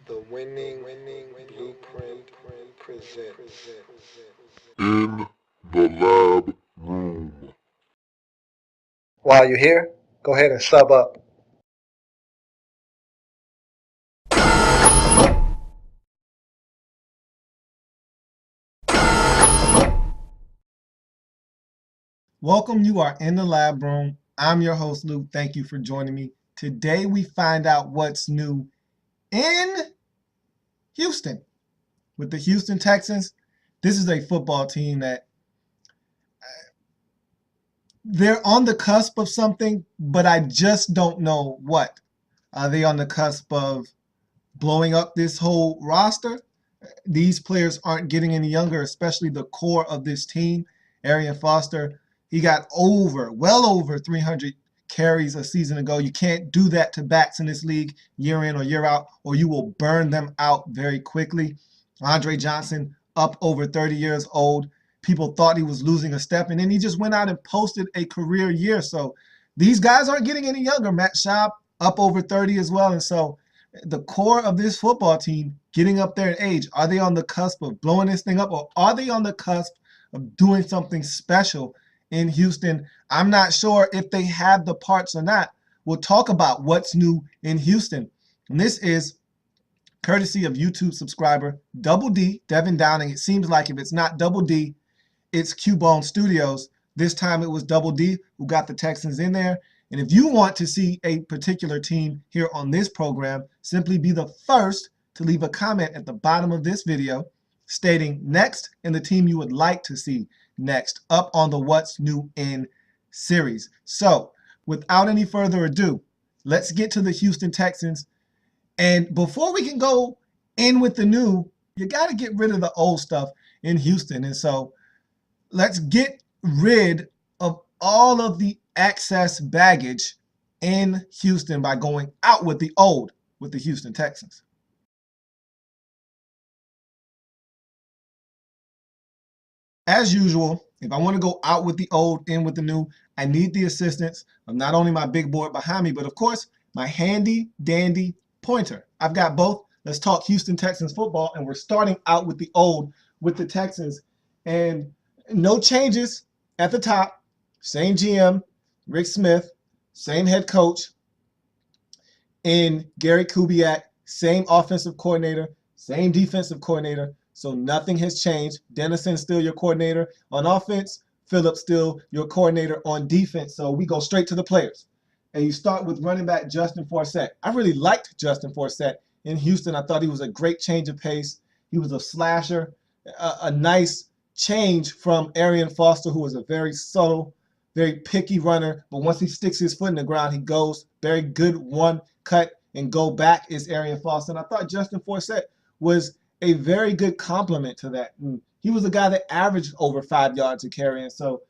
The winning blueprint presents. In the lab room. While you're here, go ahead and sub up. Welcome. You are in the lab room. I'm your host, Luke. Thank you for joining me. Today, we find out what's new in Houston with the Houston Texans. This is a football team that they're on the cusp of something, but I just don't know what. Are they on the cusp of blowing up this whole roster? These players aren't getting any younger, especially the core of this team. Arian Foster, he got well over 300 carries a season ago. You can't do that to backs in this league year in or year out, or you will burn them out very quickly. Andre Johnson, up over 30 years old. People thought he was losing a step, and then he just went out and posted a career year. So these guys aren't getting any younger. Matt Schaub, up over 30 as well. And so the core of this football team getting up there in age, are they on the cusp of blowing this thing up, or are they on the cusp of doing something special in Houston? I'm not sure if they have the parts or not. We'll talk about what's new in Houston. And this is courtesy of YouTube subscriber Double D, Devin Downing. It seems like if it's not Double D, it's Cubone Studios. This time it was Double D who got the Texans in there. And if you want to see a particular team here on this program, simply be the first to leave a comment at the bottom of this video stating next and the team you would like to see next up on the What's New In series. So without any further ado, let's get to the Houston Texans. And before we can go in with the new, you got to get rid of the old stuff in Houston. And so let's get rid of all of the excess baggage in Houston by going out with the old with the Houston Texans. As usual, if I want to go out with the old, in with the new, I need the assistance of not only my big board behind me, but of course, my handy dandy pointer. I've got both. Let's talk Houston Texans football, and we're starting out with the old with the Texans. And no changes at the top. Same GM, Rick Smith, same head coach in Gary Kubiak, same offensive coordinator, same defensive coordinator. So nothing has changed. Dennison still your coordinator on offense. Phillips still your coordinator on defense. So we go straight to the players. And you start with running back Justin Forsett. I really liked Justin Forsett in Houston. I thought he was a great change of pace. He was a slasher, a nice change from Arian Foster, who was a very subtle, very picky runner. But once he sticks his foot in the ground, he goes. Very good one cut and go back is Arian Foster. And I thought Justin Forsett was a very good complement to that. And he was a guy that averaged over 5 yards a carry. And so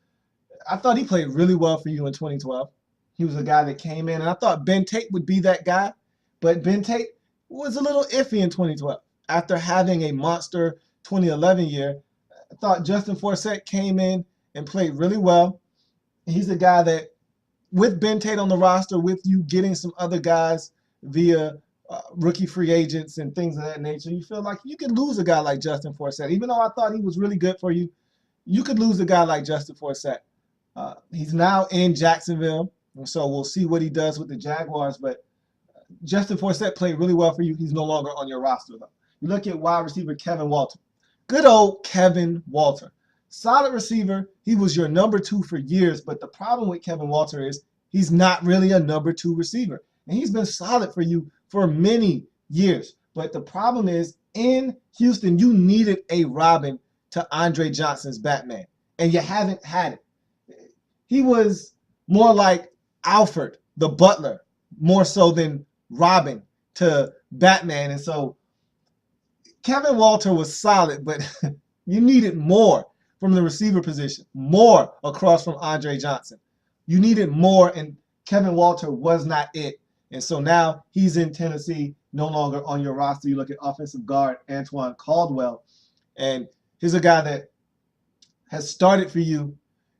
I thought he played really well for you in 2012. He was a guy that came in, and I thought Ben Tate would be that guy. But Ben Tate was a little iffy in 2012. After having a monster 2011 year, I thought Justin Forsett came in and played really well. He's a guy that, with Ben Tate on the roster, with you getting some other guys via rookie free agents and things of that nature, you feel like you could lose a guy like Justin Forsett. Even though I thought he was really good for you, you could lose a guy like Justin Forsett. He's now in Jacksonville, and so we'll see what he does with the Jaguars. But Justin Forsett played really well for you. He's no longer on your roster, though. You look at wide receiver Kevin Walter. Good old Kevin Walter. Solid receiver. He was your number two for years, but the problem with Kevin Walter is he's not really a number two receiver. And he's been solid for you for many years. But the problem is, in Houston, you needed a Robin to Andre Johnson's Batman, and you haven't had it. He was more like Alfred, the butler, more so than Robin to Batman. And so Kevin Walter was solid, but you needed more from the receiver position, more across from Andre Johnson. You needed more, and Kevin Walter was not it. And so now he's in Tennessee, no longer on your roster. You look at offensive guard Antoine Caldwell, and he's a guy that has started for you.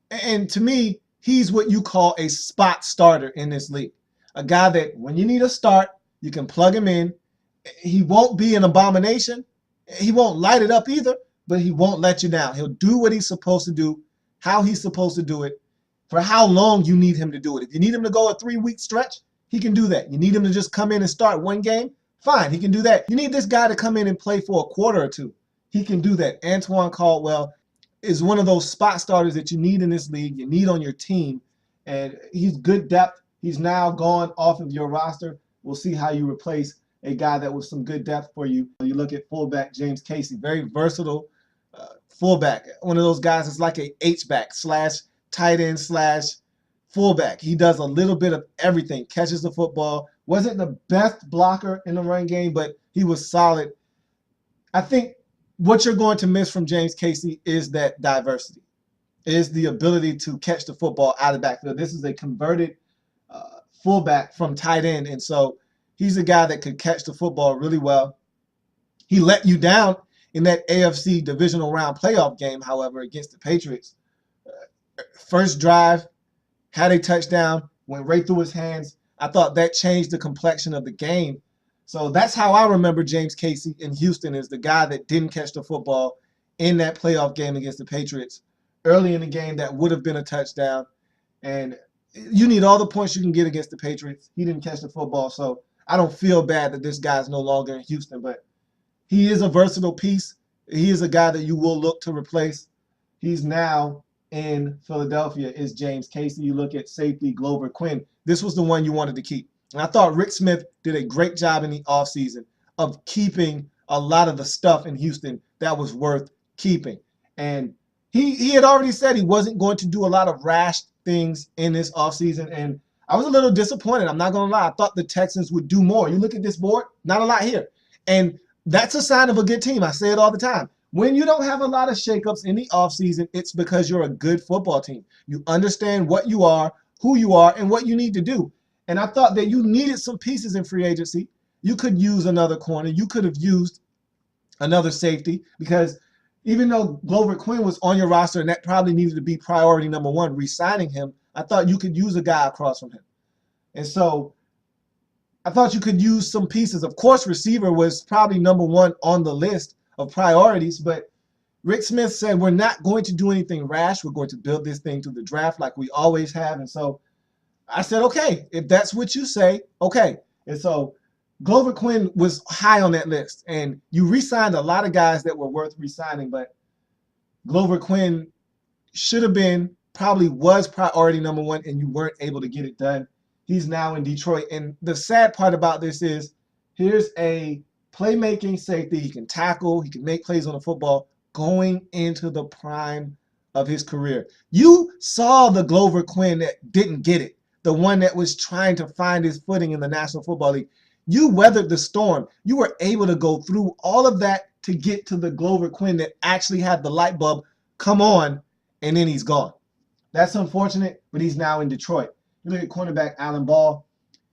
And to me, he's what you call a spot starter in this league. A guy that when you need a start, you can plug him in He won't be an abomination. He won't light it up either, but he won't let you down. He'll do what he's supposed to do, how he's supposed to do it, for how long you need him to do it. If you need him to go a 3-week stretch, he can do that. You need him to just come in and start one game, fine, he can do that. You need this guy to come in and play for a quarter or two, he can do that. Antoine Caldwell is one of those spot starters that you need in this league, you need on your team, and he's good depth. He's now gone off of your roster. We'll see how you replace a guy that was some good depth for you. You look at fullback James Casey, very versatile fullback. One of those guys that's like a H-back slash tight end slash fullback. He does a little bit of everything, catches the football. Wasn't the best blocker in the run game, but he was solid. I think what you're going to miss from James Casey is that diversity, is the ability to catch the football out of the backfield. This is a converted fullback from tight end, and so he's a guy that could catch the football really well. He let you down in that AFC divisional round playoff game, however, against the Patriots. First drive, had a touchdown, went right through his hands. I thought that changed the complexion of the game. So that's how I remember James Casey in Houston, is the guy that didn't catch the football in that playoff game against the Patriots. Early in the game, that would have been a touchdown. And you need all the points you can get against the Patriots. He didn't catch the football, so I don't feel bad that this guy's no longer in Houston, but he is a versatile piece. He is a guy that you will look to replace. He's now in Philadelphia, is James Casey. You look at safety Glover Quinn. This was the one you wanted to keep. And I thought Rick Smith did a great job in the offseason of keeping a lot of the stuff in Houston that was worth keeping. And he had already said he wasn't going to do a lot of rash things in this offseason, and I was a little disappointed. I'm not going to lie. I thought the Texans would do more. You look at this board, not a lot here. And that's a sign of a good team. I say it all the time. When you don't have a lot of shakeups in the offseason, it's because you're a good football team. You understand what you are, who you are, and what you need to do. And I thought that you needed some pieces in free agency. You could use another corner. You could have used another safety, because even though Glover Quinn was on your roster and that probably needed to be priority number one, re-signing him, I thought you could use a guy across from him. And so I thought you could use some pieces. Of course, receiver was probably number one on the list of priorities, but Rick Smith said, we're not going to do anything rash. We're going to build this thing through the draft like we always have. And so I said, okay, if that's what you say, okay. And so Glover Quinn was high on that list, and you re-signed a lot of guys that were worth re-signing, but Glover Quinn should have been, probably was priority number one, and you weren't able to get it done. He's now in Detroit, and the sad part about this is, here's a playmaking safety. He can tackle, he can make plays on the football, going into the prime of his career. You saw the Glover Quinn that didn't get it, the one that was trying to find his footing in the National Football League. You weathered the storm. You were able to go through all of that to get to the Glover Quinn that actually had the light bulb come on, and then he's gone. That's unfortunate, but he's now in Detroit. You look at cornerback Alan Ball.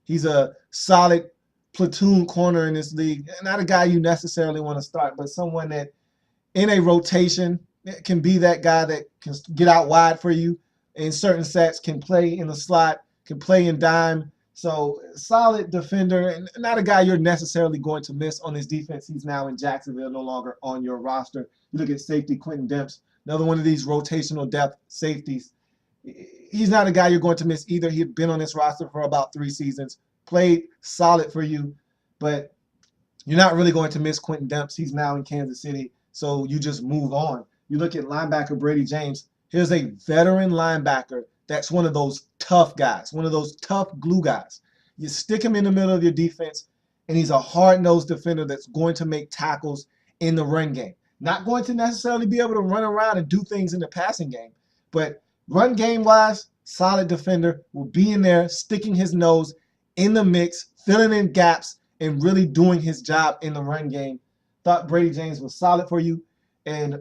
He's a solid platoon corner in this league. Not a guy you necessarily want to start, but someone that in a rotation can be that guy that can get out wide for you in certain sets, can play in the slot, can play in dime. So solid defender, and not a guy you're necessarily going to miss on this defense. He's now in Jacksonville, no longer on your roster. You look at safety Quentin Demps, another one of these rotational depth safeties. He's not a guy you're going to miss either. He had been on this roster for about 3 seasons, played solid for you, but you're not really going to miss Quentin Demps. He's now in Kansas City, so you just move on. You look at linebacker Brady James. Here's a veteran linebacker that's one of those tough guys, one of those tough glue guys. You stick him in the middle of your defense, and he's a hard-nosed defender that's going to make tackles in the run game. Not going to necessarily be able to run around and do things in the passing game, but run game-wise, solid defender, will be in there, sticking his nose in the mix, filling in gaps, and really doing his job in the run game. Thought Brady James was solid for you, and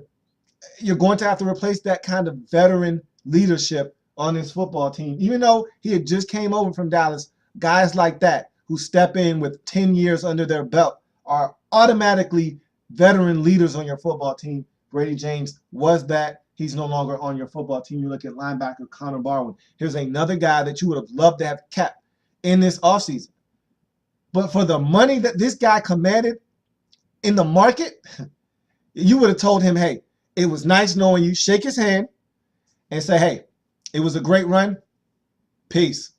you're going to have to replace that kind of veteran leadership on this football team. Even though he had just came over from Dallas, guys like that who step in with 10 years under their belt are automatically veteran leaders on your football team. Brady James was that. He's no longer on your football team. You look at linebacker Connor Barwin. Here's another guy that you would have loved to have kept in this offseason. But for the money that this guy commanded in the market, you would have told him, hey, it was nice knowing you. Shake his hand and say, hey, it was a great run. Peace.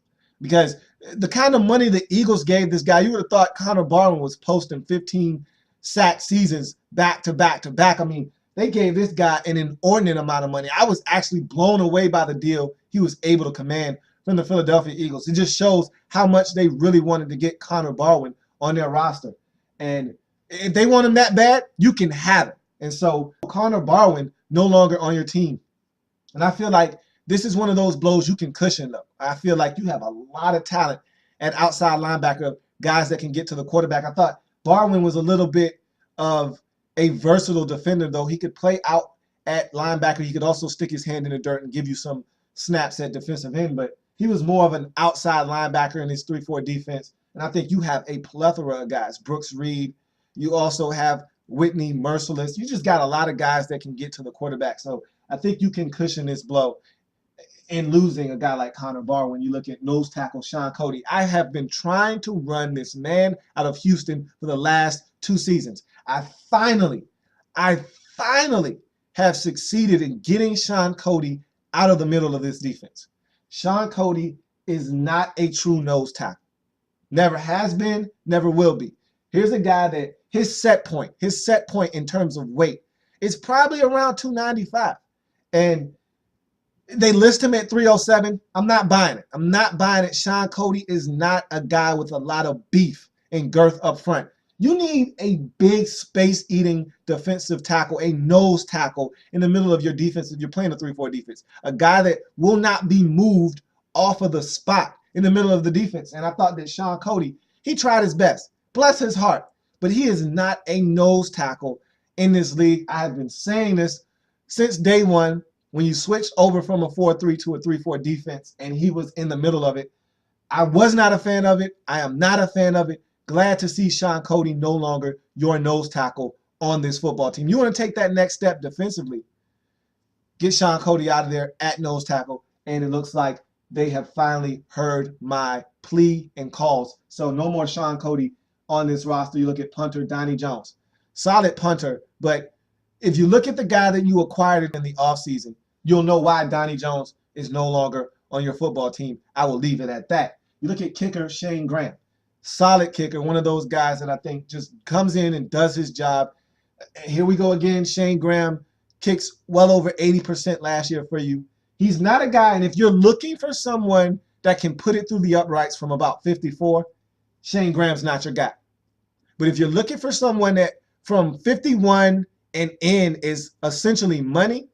Because the kind of money the Eagles gave this guy, you would have thought Connor Barwin was posting 15 sack seasons back to back to back. I mean, they gave this guy an inordinate amount of money. I was actually blown away by the deal he was able to command from the Philadelphia Eagles. It just shows how much they really wanted to get Connor Barwin on their roster. And if they want him that bad, you can have it. And so Connor Barwin no longer on your team. And I feel like this is one of those blows you can cushion, though. I feel like you have a lot of talent at outside linebacker, guys that can get to the quarterback. I thought Barwin was a little bit of a versatile defender, though. He could play out at linebacker. He could also stick his hand in the dirt and give you some snaps at defensive end. But he was more of an outside linebacker in his 3-4 defense. And I think you have a plethora of guys. Brooks Reed. You also have Whitney Merciless. You just got a lot of guys that can get to the quarterback. So I think you can cushion this blow in losing a guy like Connor Barr. When you look at nose tackle Sean Cody, I have been trying to run this man out of Houston for the last 2 seasons. I finally have succeeded in getting Sean Cody out of the middle of this defense. Sean Cody is not a true nose tackle. Never has been, never will be. Here's a guy that his set point in terms of weight is probably around 295. And they list him at 307. I'm not buying it. I'm not buying it. Sean Cody is not a guy with a lot of beef and girth up front. You need a big space-eating defensive tackle, a nose tackle in the middle of your defense if you're playing a 3-4 defense. A guy that will not be moved off of the spot in the middle of the defense. And I thought that Sean Cody, he tried his best. Bless his heart. But he is not a nose tackle in this league. I have been saying this since day one. When you switched over from a 4-3 to a 3-4 defense and he was in the middle of it, I was not a fan of it. I am not a fan of it. Glad to see Sean Cody no longer your nose tackle on this football team. You want to take that next step defensively, get Sean Cody out of there at nose tackle, and it looks like they have finally heard my plea and calls. So no more Sean Cody on this roster. You look at punter Donnie Jones. Solid punter, but if you look at the guy that you acquired in the offseason, you'll know why Donnie Jones is no longer on your football team. I will leave it at that. You look at kicker Shane Graham. Solid kicker, one of those guys that I think just comes in and does his job. Here we go again. Shane Graham kicks well over 80% last year for you. He's not a guy, and if you're looking for someone that can put it through the uprights from about 54, Shane Graham's not your guy. But if you're looking for someone that from 51 and in is essentially money,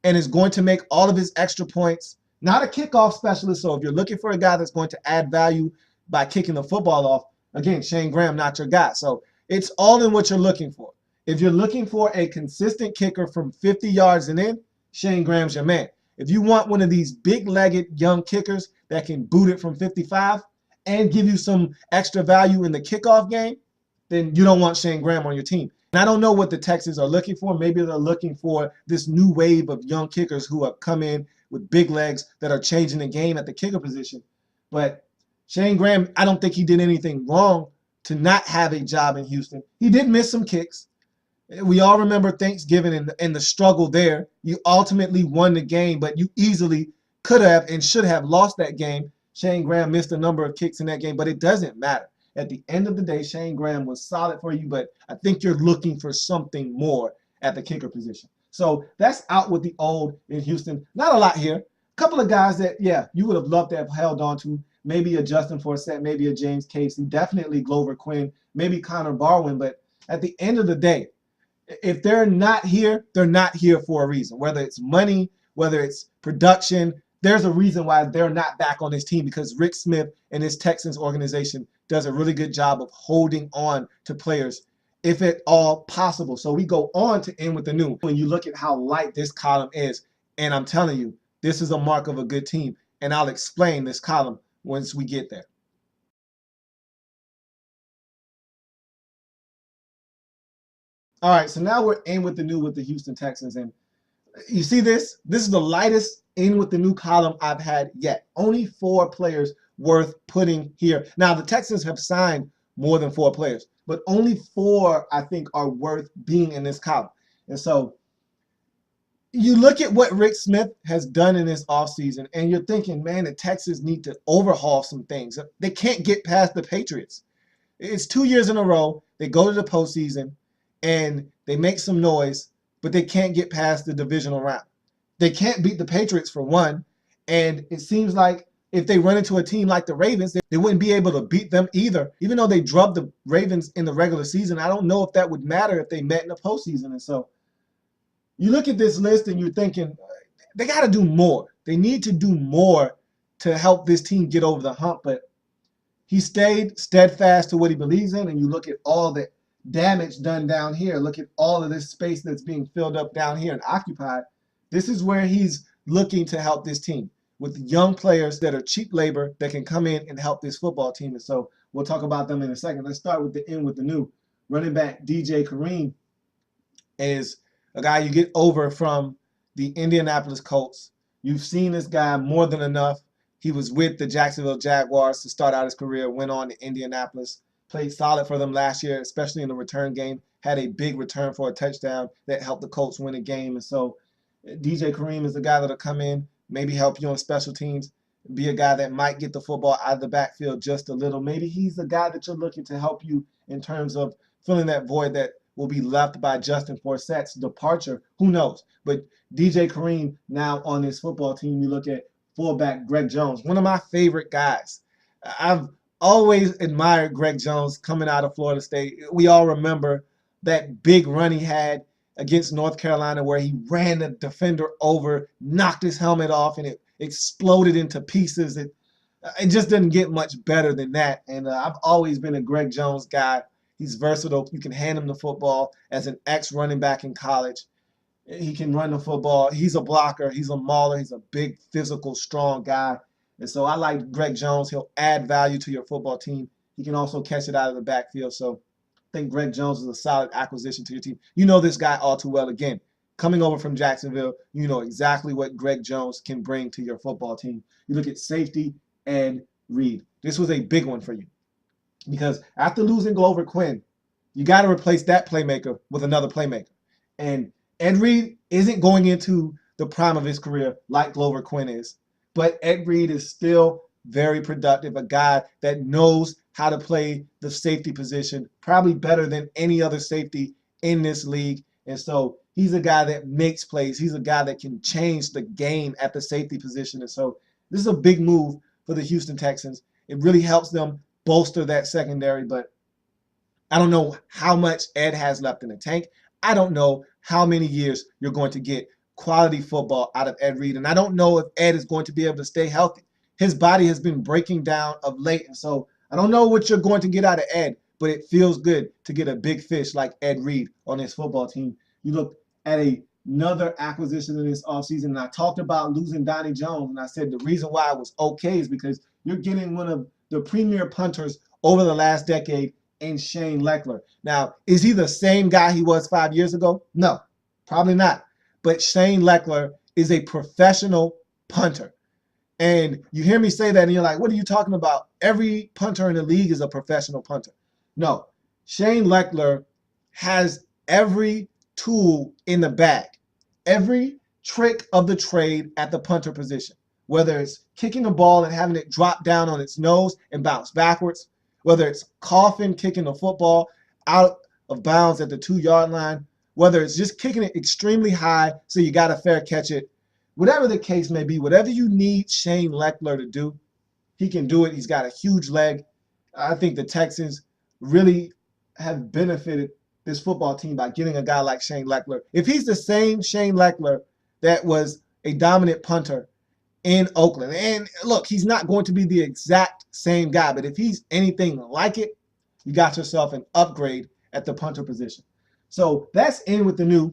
and is going to make all of his extra points, not a kickoff specialist. So if you're looking for a guy that's going to add value by kicking the football off, again, Shane Graham, not your guy. So it's all in what you're looking for. If you're looking for a consistent kicker from 50 yards and in, Shane Graham's your man. If you want one of these big-legged young kickers that can boot it from 55 and give you some extra value in the kickoff game, then you don't want Shane Graham on your team. And I don't know what the Texans are looking for. Maybe they're looking for this new wave of young kickers who have come in with big legs that are changing the game at the kicker position. But Shane Graham, I don't think he did anything wrong to not have a job in Houston. He did miss some kicks. We all remember Thanksgiving and the struggle there. You ultimately won the game, but you easily could have and should have lost that game. Shane Graham missed a number of kicks in that game, but it doesn't matter. At the end of the day, Shane Graham was solid for you, but I think you're looking for something more at the kicker position. So that's out with the old in Houston. Not a lot here. A couple of guys that, yeah, you would have loved to have held on to. Maybe a Justin Forsett, maybe a James Casey, definitely Glover Quinn, maybe Connor Barwin. But at the end of the day, if they're not here for a reason. Whether it's money, whether it's production, there's a reason why they're not back on this team, because Rick Smith and his Texans organization does a really good job of holding on to players if at all possible. So we go on to end with the new. When you look at how light this column is, and I'm telling you, this is a mark of a good team. And I'll explain this column once we get there. All right, so now we're in with the new with the Houston Texans. And you see this? This is the lightest in with the new column I've had yet. Only 4 players worth putting here. Now, the Texans have signed more than 4 players. But only 4, I think, are worth being in this column. And so you look at what Rick Smith has done in this offseason, and you're thinking, man, the Texans need to overhaul some things. They can't get past the Patriots. It's 2 years in a row. They go to the postseason, and they make some noise, but they can't get past the divisional round. They can't beat the Patriots for one, and it seems like if they run into a team like the Ravens, they wouldn't be able to beat them either. Even though they drubbed the Ravens in the regular season, I don't know if that would matter if they met in the postseason. And so you look at this list and you're thinking, they got to do more. They need to do more to help this team get over the hump. But he stayed steadfast to what he believes in. And you look at all the damage done down here. Look at all of this space that's being filled up down here and occupied. This is where he's looking to help this team with young players that are cheap labor that can come in and help this football team. And so we'll talk about them in a second. Let's start with the end with the new running back. DJ Kareem is a guy you get over from the Indianapolis Colts. You've seen this guy more than enough. He was with the Jacksonville Jaguars to start out his career, went on to Indianapolis, played solid for them last year, especially in the return game, had a big return for a touchdown that helped the Colts win a game. And so DJ Kareem is the guy that'll come in, maybe help you on special teams, be a guy that might get the football out of the backfield just a little. Maybe he's the guy that you're looking to help you in terms of filling that void that will be left by Justin Forsett's departure. Who knows? But DJ Kareem now on this football team, you look at fullback Greg Jones, one of my favorite guys. I've always admired Greg Jones coming out of Florida State. We all remember that big run he had against North Carolina where he ran the defender over, knocked his helmet off, and it exploded into pieces. It just didn't get much better than that. And I've always been a Greg Jones guy. He's versatile. You can hand him the football as an ex-running back in college. He can run the football. He's a blocker. He's a mauler. He's a big, physical, strong guy. And so I like Greg Jones. He'll add value to your football team. He can also catch it out of the backfield. So I think Greg Jones is a solid acquisition to your team. You know this guy all too well. Again, coming over from Jacksonville, you know exactly what Greg Jones can bring to your football team. You look at safety, Ed Reed. This was a big one for you because after losing Glover Quinn, you got to replace that playmaker with another playmaker. And Ed Reed isn't going into the prime of his career like Glover Quinn is, but Ed Reed is still very productive, a guy that knows how to play the safety position probably better than any other safety in this league. And so he's a guy that makes plays. He's a guy that can change the game at the safety position. And so this is a big move for the Houston Texans. It really helps them bolster that secondary, but I don't know how much Ed has left in the tank. I don't know how many years you're going to get quality football out of Ed Reed. And I don't know if Ed is going to be able to stay healthy. His body has been breaking down of late. And so I don't know what you're going to get out of Ed, but it feels good to get a big fish like Ed Reed on his football team. You look at another acquisition in this offseason, and I talked about losing Donnie Jones, and I said the reason why it was okay is because you're getting one of the premier punters over the last decade in Shane Leckler. Now, is he the same guy he was 5 years ago? No, probably not. But Shane Leckler is a professional punter. And you hear me say that and you're like, what are you talking about? Every punter in the league is a professional punter. No, Shane Leckler has every tool in the bag, every trick of the trade at the punter position, whether it's kicking the ball and having it drop down on its nose and bounce backwards, whether it's coughing, kicking the football out of bounds at the 2-yard line, whether it's just kicking it extremely high so you got to fair catch it. Whatever the case may be, whatever you need Shane Leckler to do, he can do it. He's got a huge leg. I think the Texans really have benefited this football team by getting a guy like Shane Leckler. If he's the same Shane Leckler that was a dominant punter in Oakland, and look, he's not going to be the exact same guy, but if he's anything like it, you got yourself an upgrade at the punter position. So that's in with the new.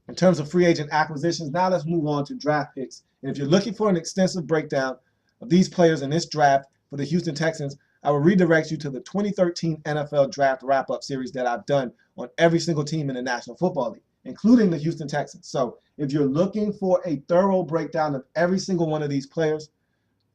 In terms of free agent acquisitions, now let's move on to draft picks. And if you're looking for an extensive breakdown of these players in this draft for the Houston Texans, I will redirect you to the 2013 NFL Draft Wrap-Up series that I've done on every single team in the National Football League, including the Houston Texans. So if you're looking for a thorough breakdown of every single one of these players,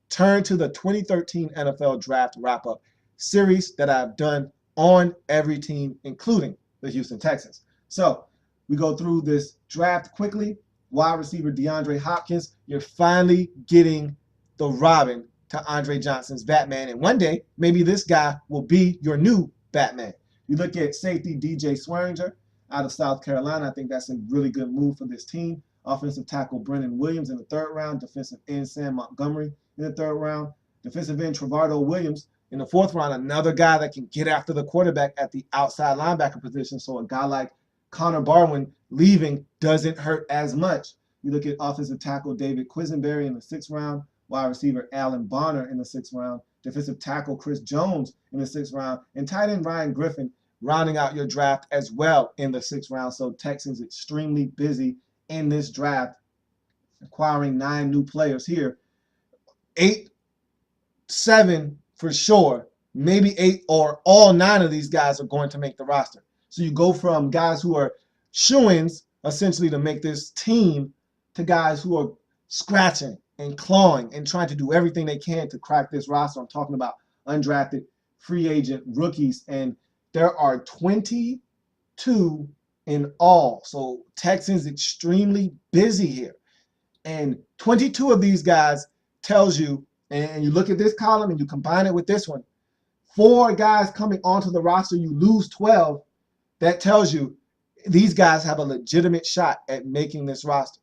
turn to the 2013 NFL Draft Wrap-Up. series that I've done on every team, including the Houston Texans. So we go through this draft quickly. Wide receiver DeAndre Hopkins, you're finally getting the Robin to Andre Johnson's Batman. And one day, maybe this guy will be your new Batman. You look at safety DJ Swearinger out of South Carolina. I think that's a really good move for this team. Offensive tackle Brennan Williams in the third round. Defensive end Sam Montgomery in the third round. Defensive end Trevardo Williams in the fourth round. Another guy that can get after the quarterback at the outside linebacker position. So a guy like Connor Barwin leaving doesn't hurt as much. You look at offensive tackle David Quisenberry in the sixth round. Wide receiver Alan Bonner in the sixth round. Defensive tackle Chris Jones in the sixth round. And tight end Ryan Griffin rounding out your draft as well in the sixth round. So Texans extremely busy in this draft, acquiring 9 new players here. 8, 7 for sure, maybe 8 or all 9 of these guys are going to make the roster. So you go from guys who are shoo-ins essentially to make this team to guys who are scratching and clawing and trying to do everything they can to crack this roster. I'm talking about undrafted free agent rookies, and there are 22 in all. So Texans extremely busy here. And 22 of these guys tells you, and you look at this column and you combine it with this one, 4 guys coming onto the roster, you lose 12. That tells you these guys have a legitimate shot at making this roster.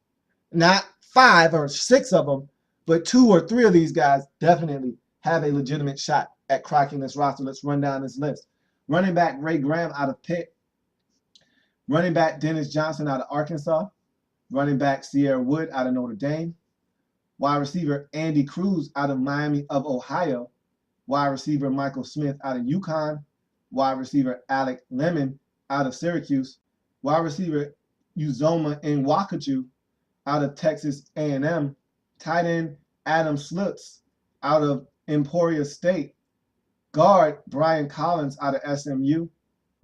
Not 5 or 6 of them, but 2 or 3 of these guys definitely have a legitimate shot at cracking this roster. Let's run down this list. Running back Ray Graham out of Pitt. Running back Dennis Johnson out of Arkansas. Running back Sierra Wood out of Notre Dame. Wide receiver Andy Cruz out of Miami of Ohio. Wide receiver Michael Smith out of UConn. Wide receiver Alec Lemon out of Syracuse. Wide receiver Uzoma Nwakaju out of Texas A&M. Tight end Adam Slutz out of Emporia State. Guard Brian Collins out of SMU.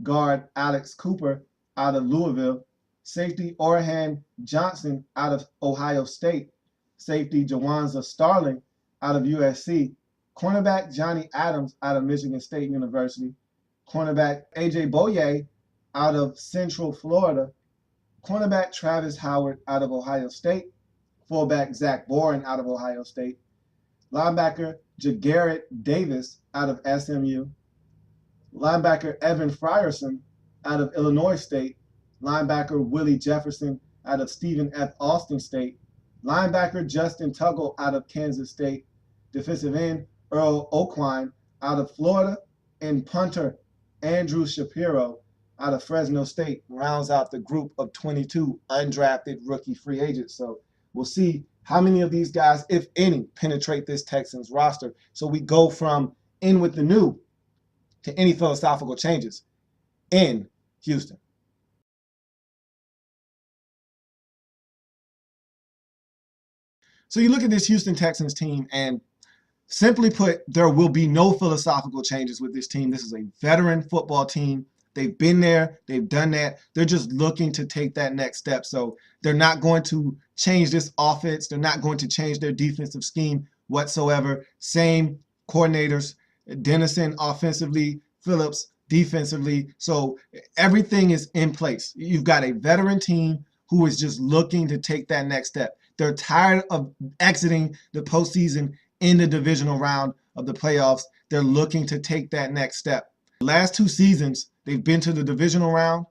Guard Alex Cooper out of Louisville. Safety Orhan Johnson out of Ohio State. Safety Jawanza Starling out of USC. Cornerback Johnny Adams out of Michigan State University. Cornerback AJ Boye out of Central Florida. Cornerback Travis Howard out of Ohio State. Fullback Zach Boren out of Ohio State. Linebacker Jagarrett Davis out of SMU. Linebacker Evan Frierson out of Illinois State. Linebacker Willie Jefferson out of Stephen F. Austin State. Linebacker Justin Tuggle out of Kansas State. Defensive end Earl Oquine out of Florida. And punter Andrew Shapiro out of Fresno State rounds out the group of 22 undrafted rookie free agents. So we'll see how many of these guys, if any, penetrate this Texans roster. So we go from in with the new to any philosophical changes in Houston. So you look at this Houston Texans team, and simply put, there will be no philosophical changes with this team. This is a veteran football team. They've been there. They've done that. They're just looking to take that next step. So they're not going to change this offense. They're not going to change their defensive scheme whatsoever. Same coordinators, Dennison offensively, Phillips defensively. So everything is in place. You've got a veteran team who is just looking to take that next step. They're tired of exiting the postseason in the divisional round of the playoffs. They're looking to take that next step. The last 2 seasons, they've been to the divisional round.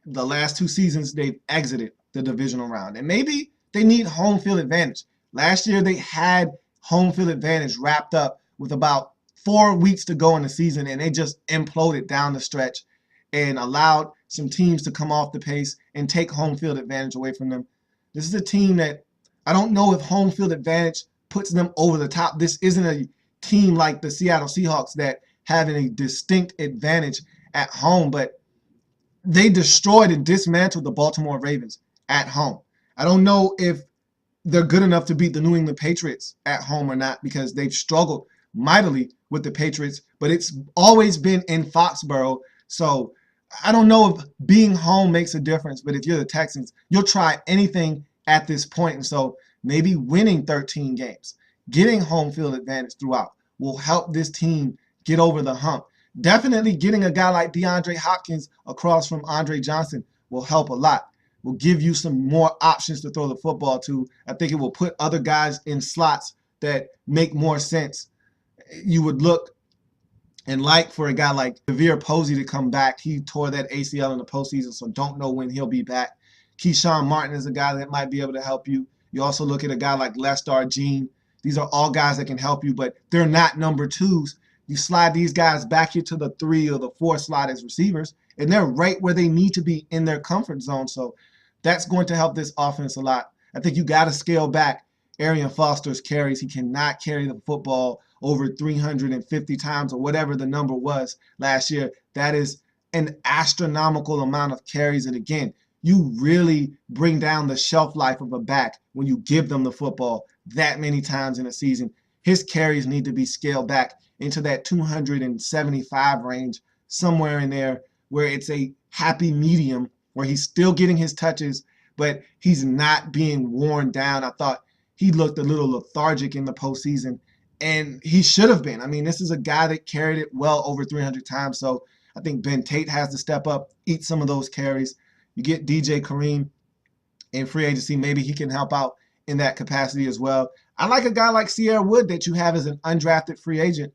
The last 2 seasons, they've exited the divisional round. And maybe they need home field advantage. Last year, they had home field advantage wrapped up with about 4 weeks to go in the season, and they just imploded down the stretch and allowed some teams to come off the pace and take home field advantage away from them. This is a team that I don't know if home field advantage puts them over the top. This isn't a team like the Seattle Seahawks that having a distinct advantage at home, but they destroyed and dismantled the Baltimore Ravens at home. I don't know if they're good enough to beat the New England Patriots at home or not, because they've struggled mightily with the Patriots, but it's always been in Foxborough. So I don't know if being home makes a difference, but if you're the Texans, you'll try anything at this point. And so maybe winning 13 games, getting home field advantage throughout will help this team get over the hump. Definitely getting a guy like DeAndre Hopkins across from Andre Johnson will help a lot. Will give you some more options to throw the football to. I think it will put other guys in slots that make more sense. You would look and like for a guy like Devere Posey to come back. He tore that ACL in the postseason, so don't know when he'll be back. Keyshawn Martin is a guy that might be able to help you. You also look at a guy like Lestar Jean. These are all guys that can help you, but they're not number twos. You slide these guys back into the 3 or the 4 slot as receivers, and they're right where they need to be in their comfort zone. So that's going to help this offense a lot. I think you got to scale back Arian Foster's carries. He cannot carry the football over 350 times or whatever the number was last year. That is an astronomical amount of carries. And again, you really bring down the shelf life of a back when you give them the football that many times in a season. His carries need to be scaled back into that 275 range, somewhere in there where it's a happy medium where he's still getting his touches, but he's not being worn down. I thought he looked a little lethargic in the postseason, and he should have been. I mean, this is a guy that carried it well over 300 times, so I think Ben Tate has to step up, eat some of those carries. You get DJ Kareem in free agency, maybe he can help out in that capacity as well. I like a guy like Sierra Wood that you have as an undrafted free agent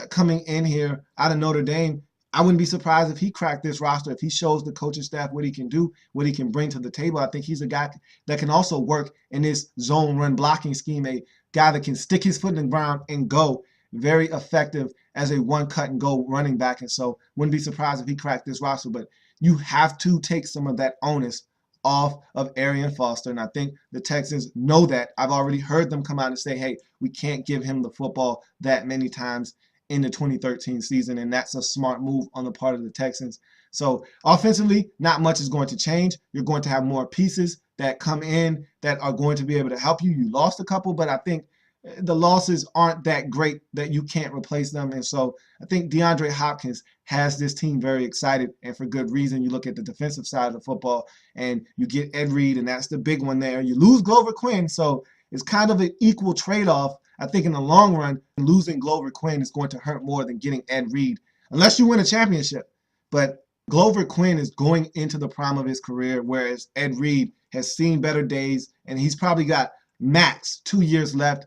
coming in here out of Notre Dame. I wouldn't be surprised if he cracked this roster, if he shows the coaching staff what he can do, what he can bring to the table. I think he's a guy that can also work in this zone run blocking scheme, a guy that can stick his foot in the ground and go. Very effective as a one cut and go running back. And so wouldn't be surprised if he cracked this roster, but you have to take some of that onus off of Arian Foster. And I think the Texans know that. I've already heard them come out and say, hey, we can't give him the football that many times in the 2013 season, and that's a smart move on the part of the Texans. So offensively, not much is going to change. You're going to have more pieces that come in that are going to be able to help you. You lost a couple, but I think the losses aren't that great that you can't replace them. And so I think DeAndre Hopkins has this team very excited, and for good reason. You look at the defensive side of the football, and you get Ed Reed, and that's the big one there. You lose Glover Quinn, so it's kind of an equal trade-off. I think in the long run, losing Glover Quinn is going to hurt more than getting Ed Reed, unless you win a championship. But Glover Quinn is going into the prime of his career, whereas Ed Reed has seen better days, and he's probably got max 2 years left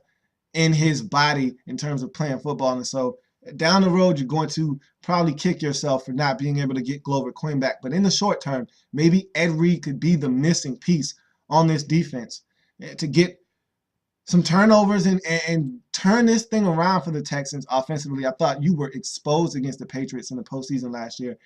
in his body in terms of playing football. And so down the road, you're going to probably kick yourself for not being able to get Glover Quinn back. But in the short term, maybe Ed Reed could be the missing piece on this defense to get some turnovers and turn this thing around for the Texans offensively. I thought you were exposed against the Patriots in the postseason last year.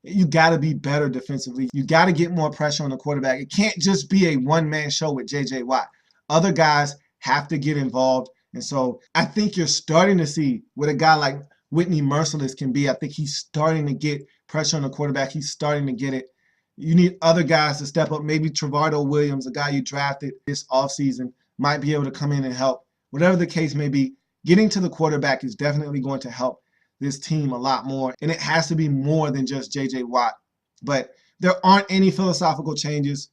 You got to be better defensively. You got to get more pressure on the quarterback. It can't just be a one-man show with J.J. Watt. Other guys have to get involved. And so I think you're starting to see what a guy like Whitney Merciless can be. I think he's starting to get pressure on the quarterback. He's starting to get it. You need other guys to step up. Maybe Trevardo Williams, a guy you drafted this offseason, might be able to come in and help. Whatever the case may be, getting to the quarterback is definitely going to help this team a lot more. And it has to be more than just J.J. Watt. But there aren't any philosophical changes.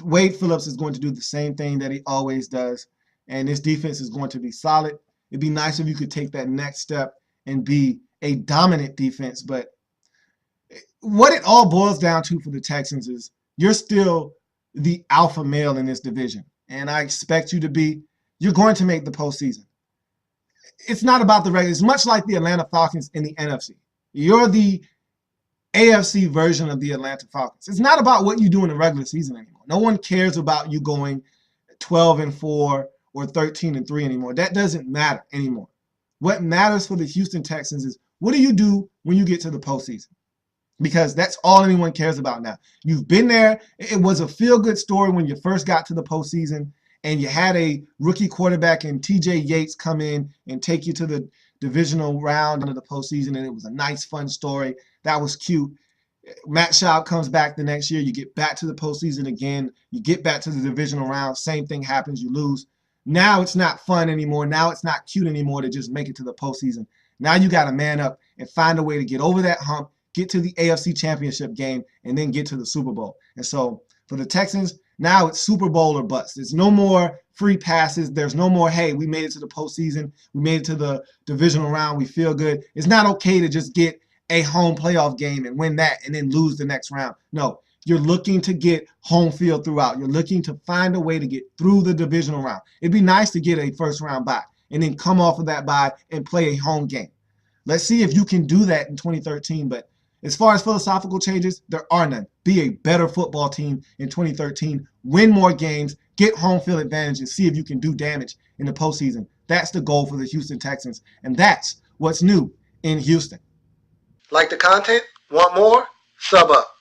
Wade Phillips is going to do the same thing that he always does. And this defense is going to be solid. It'd be nice if you could take that next step and be a dominant defense. But what it all boils down to for the Texans is you're still the alpha male in this division. And I expect you to be. You're going to make the postseason. It's not about the regular. It's much like the Atlanta Falcons in the NFC. You're the AFC version of the Atlanta Falcons. It's not about what you do in the regular season anymore. No one cares about you going 12-4 or 13-3 anymore. That doesn't matter anymore. What matters for the Houston Texans is what do you do when you get to the postseason? Because that's all anyone cares about now. You've been there. It was a feel-good story when you first got to the postseason and you had a rookie quarterback and TJ Yates come in and take you to the divisional round of the postseason, and it was a nice, fun story. That was cute. Matt Schaub comes back the next year. You get back to the postseason again. You get back to the divisional round. Same thing happens. You lose. Now it's not fun anymore. Now it's not cute anymore to just make it to the postseason. Now you got to man up and find a way to get over that hump, get to the AFC Championship game, and then get to the Super Bowl. And so for the Texans, now it's Super Bowl or bust. It's no more free passes. There's no more, hey, we made it to the postseason. We made it to the divisional round. We feel good. It's not okay to just get a home playoff game and win that and then lose the next round. No, you're looking to get home field throughout. You're looking to find a way to get through the divisional round. It'd be nice to get a first round bye and then come off of that bye and play a home game. Let's see if you can do that in 2013. But as far as philosophical changes, there are none. Be a better football team in 2013. Win more games. Get home field advantage and see if you can do damage in the postseason. That's the goal for the Houston Texans. And that's what's new in Houston. Like the content? Want more? Sub up.